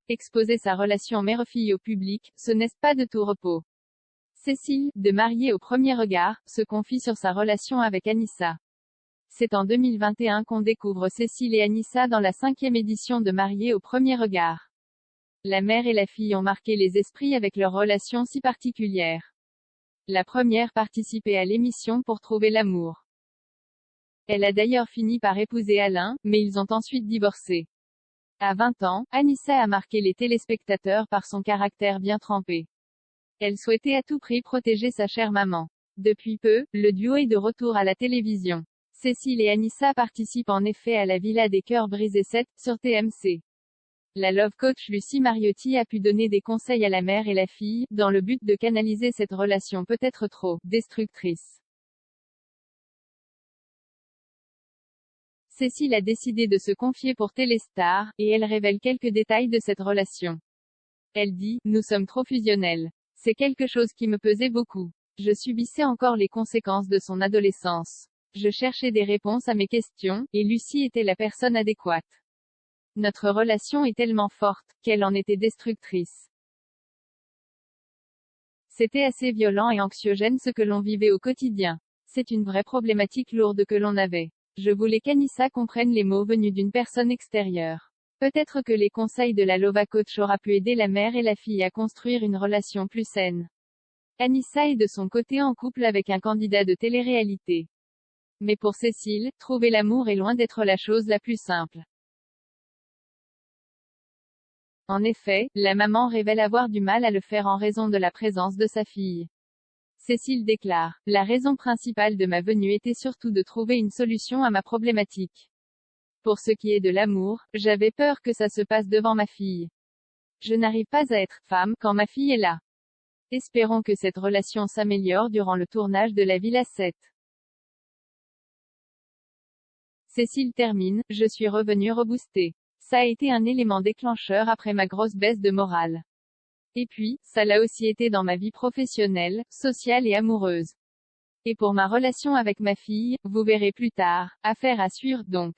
exposer sa relation mère-fille au public, ce n'est pas de tout repos. Cécile, de Mariés au premier regard, se confie sur sa relation avec Anissa. C'est en 2021 qu'on découvre Cécile et Anissa dans la 5e édition de Mariés au premier regard. La mère et la fille ont marqué les esprits avec leur relation si particulière. La première participait à l'émission pour trouver l'amour. Elle a d'ailleurs fini par épouser Alain, mais ils ont ensuite divorcé. À 20 ans, Anissa a marqué les téléspectateurs par son caractère bien trempé. Elle souhaitait à tout prix protéger sa chère maman. Depuis peu, le duo est de retour à la télévision. Cécile et Anissa participent en effet à la Villa des Cœurs Brisés 7, sur TMC. La love coach Lucie Mariotti a pu donner des conseils à la mère et la fille, dans le but de canaliser cette relation peut-être trop destructrice. Cécile a décidé de se confier pour Téléstar, et elle révèle quelques détails de cette relation. Elle dit, « Nous sommes trop fusionnels. C'est quelque chose qui me pesait beaucoup. Je subissais encore les conséquences de son adolescence. Je cherchais des réponses à mes questions, et Lucie était la personne adéquate. Notre relation est tellement forte, qu'elle en était destructrice. C'était assez violent et anxiogène ce que l'on vivait au quotidien. C'est une vraie problématique lourde que l'on avait. Je voulais qu'Anissa comprenne les mots venus d'une personne extérieure. Peut-être que les conseils de la Lova Coach aura pu aider la mère et la fille à construire une relation plus saine. Anissa est de son côté en couple avec un candidat de télé-réalité. Mais pour Cécile, trouver l'amour est loin d'être la chose la plus simple. En effet, la maman révèle avoir du mal à le faire en raison de la présence de sa fille. Cécile déclare, « La raison principale de ma venue était surtout de trouver une solution à ma problématique. Pour ce qui est de l'amour, j'avais peur que ça se passe devant ma fille. Je n'arrive pas à être femme quand ma fille est là. Espérons que cette relation s'améliore durant le tournage de la Villa 7. » Cécile termine, « Je suis revenue reboostée. Ça a été un élément déclencheur après ma grosse baisse de morale. Et puis, ça l'a aussi été dans ma vie professionnelle, sociale et amoureuse. Et pour ma relation avec ma fille, vous verrez plus tard. Affaire à suivre donc.